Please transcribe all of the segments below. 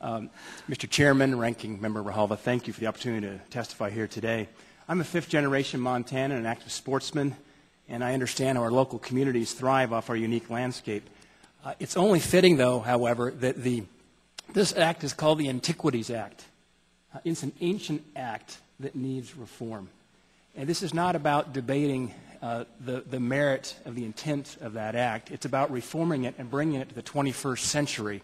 Mr. Chairman, Ranking Member Rahalva, thank you for the opportunity to testify here today. I'm a fifth-generation Montanan and an active sportsman, and I understand how our local communities thrive off our unique landscape. It's only fitting, though, however, that this act is called the Antiquities Act. It's an ancient act that needs reform. And this is not about debating the merit of the intent of that act. It's about reforming it and bringing it to the 21st century.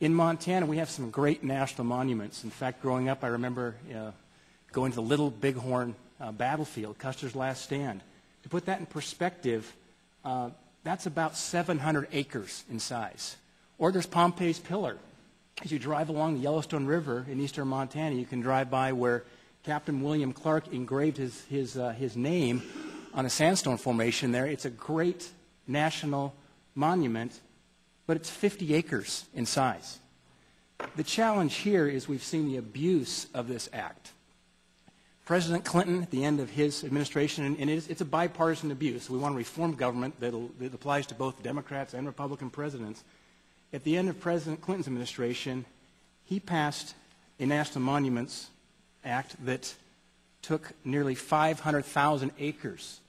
In Montana, we have some great national monuments. In fact, growing up, I remember going to the Little Bighorn battlefield, Custer's Last Stand. To put that in perspective, that's about 700 acres in size. Or there's Pompey's Pillar. As you drive along the Yellowstone River in eastern Montana, you can drive by where Captain William Clark engraved his name on a sandstone formation there. It's a great national monument, but it's 50 acres in size. The challenge here is we've seen the abuse of this act. President Clinton, at the end of his administration, and it's a bipartisan abuse. We want to reform government that applies to both Democrats and Republican presidents. At the end of President Clinton's administration, he passed a National Monuments Act that took nearly 500,000 acres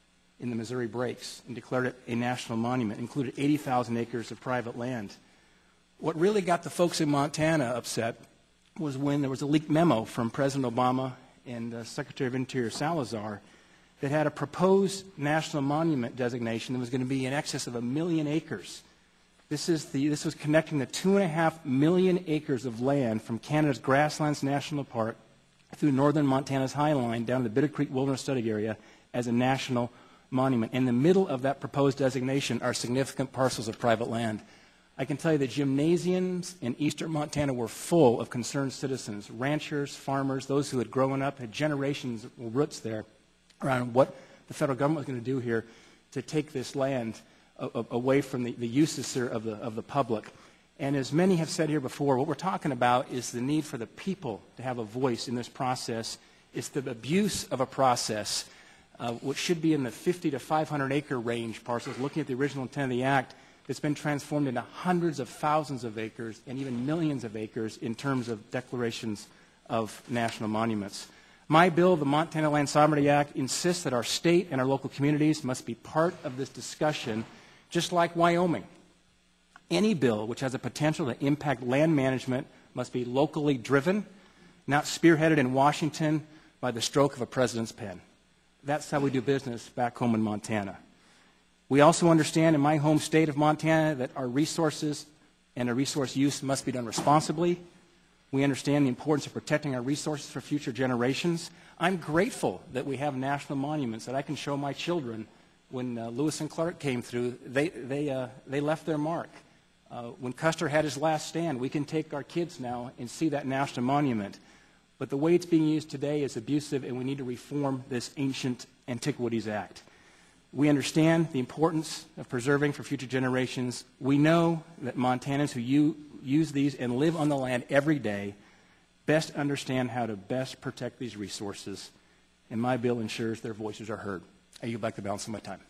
in the Missouri Breaks and declared it a national monument, included 80,000 acres of private land. What really got the folks in Montana upset was when there was a leaked memo from President Obama and Secretary of Interior Salazar that had a proposed national monument designation that was going to be in excess of 1 million acres. This was connecting the 2.5 million acres of land from Canada's Grasslands National Park through northern Montana's High Line down to the Bitter Creek Wilderness Study Area as a national monument. In the middle of that proposed designation are significant parcels of private land. I can tell you that gymnasiums in eastern Montana were full of concerned citizens, ranchers, farmers, those who had grown up, had generations of roots there around what the federal government was going to do here to take this land away from the uses of the public. And as many have said here before, what we're talking about is the need for the people to have a voice in this process. It's the abuse of a process, which should be in the 50 to 500 acre range parcels, looking at the original intent of the act, that's been transformed into hundreds of thousands of acres and even millions of acres in terms of declarations of national monuments. My bill, the Montana Land Sovereignty Act, insists that our state and our local communities must be part of this discussion, just like Wyoming. Any bill which has a potential to impact land management must be locally driven, not spearheaded in Washington by the stroke of a president's pen. That's how we do business back home in Montana. We also understand in my home state of Montana that our resources and our resource use must be done responsibly. We understand the importance of protecting our resources for future generations. I'm grateful that we have national monuments that I can show my children. When Lewis and Clark came through, they left their mark. When Custer had his last stand, we can take our kids now and see that national monument. But the way it's being used today is abusive, and we need to reform this ancient Antiquities Act. We understand the importance of preserving for future generations. We know that Montanans who use these and live on the land every day best understand how to best protect these resources, and my bill ensures their voices are heard. I yield back the balance of my time.